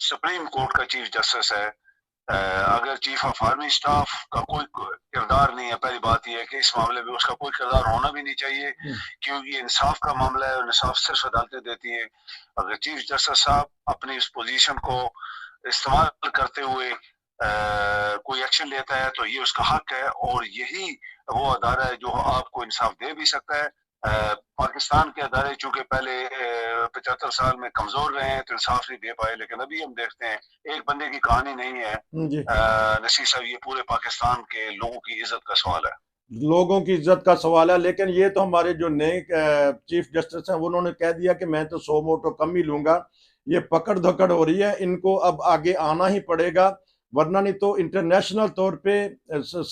Supreme court کا chief justice ہے. اگر چیف آف آرمی اسٹاف کا کوئی کردار نہیں ہے، پہلی بات یہ ہے کہ اس معاملے میں اس کا کوئی کردار ہونا بھی نہیں چاہیے، کیونکہ یہ انصاف کا معاملہ ہے اور انصاف صرف عدالتیں دیتی ہیں. اگر چیف جسٹس صاحب اپنی اس پوزیشن کو استعمال کرتے ہوئے کوئی ایکشن لیتا ہے تو یہ اس کا حق ہے، اور یہی وہ ادارہ ہے جو آپ کو انصاف دے بھی سکتا ہے. پاکستان کے ادارے چونکہ پہلے 75 سال میں کمزور رہے ہیں تو انصاف نہیں دے پائے، لیکن ابھی ہم دیکھتے ہیں ایک بندے کی کہانی نہیں ہے نصیر صاحب، یہ پورے پاکستان کے لوگوں کی عزت کا سوال ہے، لوگوں کی عزت کا سوال ہے. لیکن یہ تو ہمارے جو نئے چیف جسٹس ہیں انہوں نے کہہ دیا کہ میں تو 100 ووٹوں کم ہی لوں گا. یہ پکڑ دھکڑ ہو رہی ہے، ان کو اب آگے آنا ہی پڑے گا، ورنہ نہیں تو انٹرنیشنل طور پہ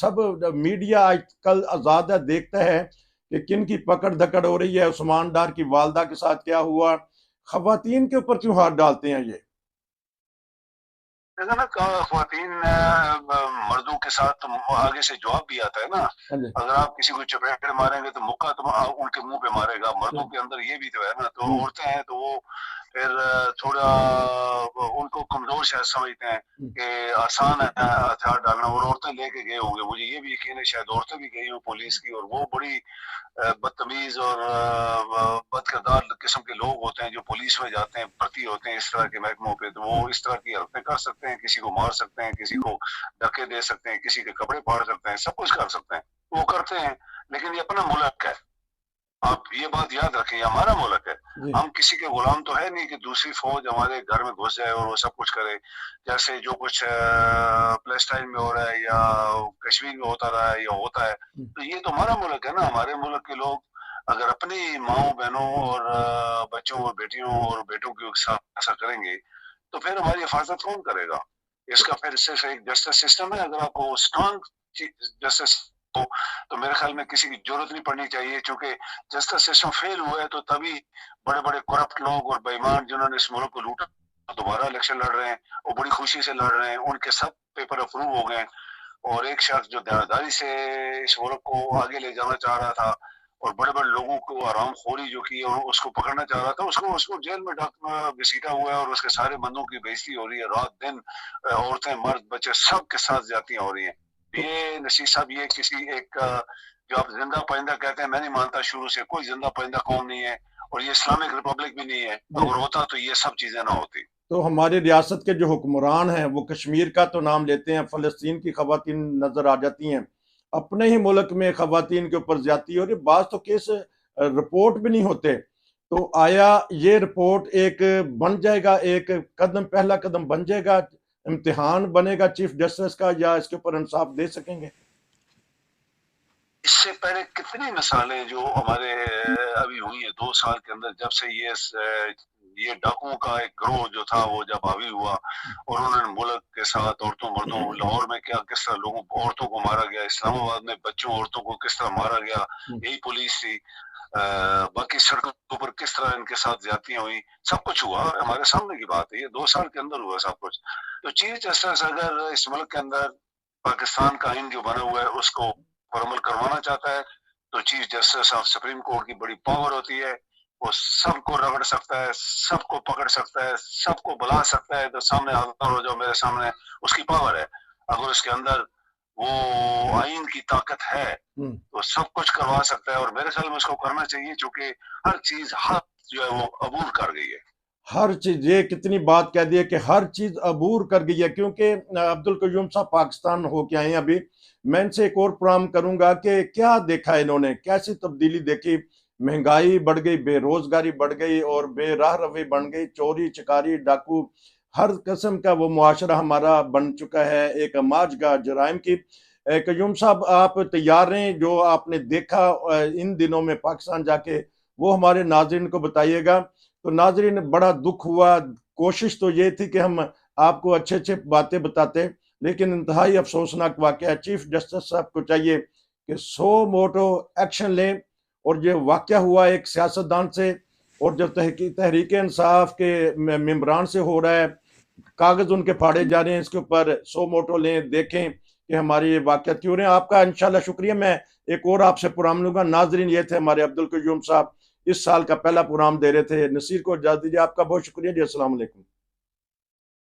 سب میڈیا آج کل آزاد ہے، دیکھتا ہے کہ کن کی پکڑ دھکڑ ہو رہی ہے. عثمان ڈار کی والدہ کے ساتھ کیا ہوا، خواتین کے اوپر کیوں ہاتھ ڈالتے ہیں یہ؟ خواتین مردوں کے ساتھ آگے سے جواب بھی آتا ہے نا. اگر آپ کسی کو چپیٹ ماریں گے تو مکہ تو ان کے منہ پہ مارے گا. مردوں کے اندر یہ بھی تو ہے نا. تو عورتیں ہیں تو وہ پھر تھوڑا ان کو کمزور شاید سمجھتے ہیں کہ آسان ہے ہتھیار ڈالنا، اور عورتیں لے کے گئے ہوں گے. مجھے یہ بھی یقین ہے شاید عورتیں بھی گئی ہوں پولیس کی، اور وہ بڑی بدتمیز اور بد کردار قسم کے لوگ ہوتے ہیں جو پولیس میں جاتے ہیں، بھرتی ہوتے ہیں اس طرح کے محکموں پہ. تو وہ اس طرح کی حرکتیں کر سکتے ہیں، کسی کو مار سکتے ہیں، کسی کو دھکے دے سکتے ہیں، کسی کے کپڑے پھاڑ سکتے ہیں، سب کچھ کر سکتے ہیں. وہ کرتے ہیں، لیکن یہ اپنا ملک ہے. آپ یہ بات یاد رکھیں، یہ ہمارا ملک ہے. ہم کسی کے غلام تو ہے نہیں کہ دوسری فوج ہمارے گھر میں گھس جائے اور وہ سب کچھ کرے. جیسے جو کچھ فلسطین میں ہو رہا ہے یا کشمیر میں ہوتا رہا ہے یا ہوتا ہے، تو یہ تو ہمارا ملک ہے نا. ہمارے ملک کے لوگ اگر اپنی ماؤں بہنوں اور بچوں اور بیٹیوں اور بیٹوں کے ساتھ ایسا کریں گے تو پھر ہماری حفاظت کون کرے گا؟ اس کا پھر صرف ایک جسٹس سسٹم ہے. اگر آپ کو اسٹرانگ جسٹس ہو تو میرے خیال میں کسی کی ضرورت نہیں پڑنی چاہیے، چونکہ جسٹس سسٹم فیل ہوا ہے تو تبھی بڑے بڑے کرپٹ لوگ اور بےمان جنہوں نے اس ملک کو لوٹا دوبارہ الیکشن لڑ رہے ہیں، وہ بڑی خوشی سے لڑ رہے ہیں. ان کے سب پیپر اپروو ہو گئے، اور ایک شخص جو دیانتداری سے اس ملک کو آگے لے جانا چاہ رہا تھا اور بڑے بڑے لوگوں کو آرام خوری جو کی اور اس کو پکڑنا چاہ رہا تھا، اس کو جیل میں گھسیٹا ہوا ہے، اور اس کے سارے بندوں کی بےزتی ہو رہی ہے. رات دن عورتیں مرد بچے سب کے ساتھ زیادتیاں ہو رہی ہیں. یہ نصیر صاحب یہ کسی ایک جو آپ زندہ پرندہ کہتے ہیں، میں نہیں مانتا شروع سے کوئی زندہ پرندہ قوم نہیں ہے، اور یہ اسلامک ریپبلک بھی نہیں ہے. اگر ہوتا تو یہ سب چیزیں نہ ہوتی. تو ہماری ریاست کے جو حکمران ہیں وہ کشمیر کا تو نام لیتے ہیں، فلسطین کی خواتین نظر آ جاتی ہیں، اپنے ہی ملک میں خواتین کے اوپر زیادتی ہو رہی. بعض تو کیس رپورٹ بھی نہیں ہوتے. تو آیا یہ رپورٹ ایک بن جائے گا، ایک قدم پہلا قدم بن جائے گا، امتحان بنے گا چیف جسٹس کا، یا اس کے اوپر انصاف دے سکیں گے؟ اس سے پہلے کتنی مثالیں جو ہمارے ابھی ہوئی ہیں 2 سال کے اندر، جب سے یہ ڈاکوؤں کا ایک گروہ جو تھا وہ جب حاوی ہوا اور انہوں نے ملک کے ساتھ عورتوں مردوں، لاہور میں کس طرح عورتوں کو مارا گیا، اسلام آباد میں بچوں عورتوں کو کس طرح مارا گیا، یہی پولیس تھی. باقی سڑکوں پر کس طرح ان کے ساتھ زیادتیاں ہوئی، سب کچھ ہوا ہمارے سامنے کی بات ہے. یہ 2 سال کے اندر ہوا سب کچھ. تو چیف جسٹس اگر اس ملک کے اندر پاکستان کا آئین جو بنا ہوا ہے اس کو عمل کروانا چاہتا ہے تو chief justice of supreme court کی بڑی پاور ہوتی ہے. وہ سب کو رگڑ سکتا ہے، سب کو پکڑ سکتا ہے، سب کو بلا سکتا ہے. تو سامنے حاضر ہو جاؤ میرے سامنے، اس کی پاور ہے. اگر اس کے اندر وہ آئین کی طاقت ہے تو سب کچھ کروا سکتا ہے، اور میرے خیال میں اس کو کرنا چاہیے، چونکہ ہر چیز حد جو ہے وہ عبور کر گئی ہے. ہر چیز، یہ کتنی بات کہہ دی ہے کہ ہر چیز عبور کر گئی ہے. کیونکہ عبدالقیوم صاحب پاکستان ہو کے آئے ہیں ابھی، میں ان سے ایک اور پرام کروں گا کہ کیا دیکھا انہوں نے، کیسی تبدیلی دیکھی. مہنگائی بڑھ گئی، بے روزگاری بڑھ گئی، اور بے راہ روی بن گئی، چوری چکاری ڈاکو ہر قسم کا وہ معاشرہ ہمارا بن چکا ہے ایک اماج کا جرائم کی. قیوم صاحب آپ تیار رہیں، جو آپ نے دیکھا ان دنوں میں پاکستان جا کے وہ ہمارے ناظرین کو بتائیے گا. تو ناظرین بڑا دکھ ہوا، کوشش تو یہ تھی کہ ہم آپ کو اچھے اچھے باتیں بتاتے، لیکن انتہائی افسوسناک واقعہ ہے. چیف جسٹس صاحب کو چاہیے کہ 100 موٹو ایکشن لیں، اور یہ واقعہ ہوا ایک سیاستدان سے اور جب تحریک انصاف کے ممبران سے ہو رہا ہے، کاغذ ان کے پھاڑے جا رہے ہیں، اس کے اوپر 100 موٹو لیں، دیکھیں کہ ہماری یہ واقعات کیوں رہے ہیں. آپ کا انشاءاللہ شکریہ. میں ایک اور آپ سے پروگرام لوں گا. ناظرین یہ تھے ہمارے عبدالقیوم صاحب، اس سال کا پہلا پروگرام دے رہے تھے. نصیر کو اجازت دیجیے. آپ کا بہت شکریہ جی. السلام علیکم.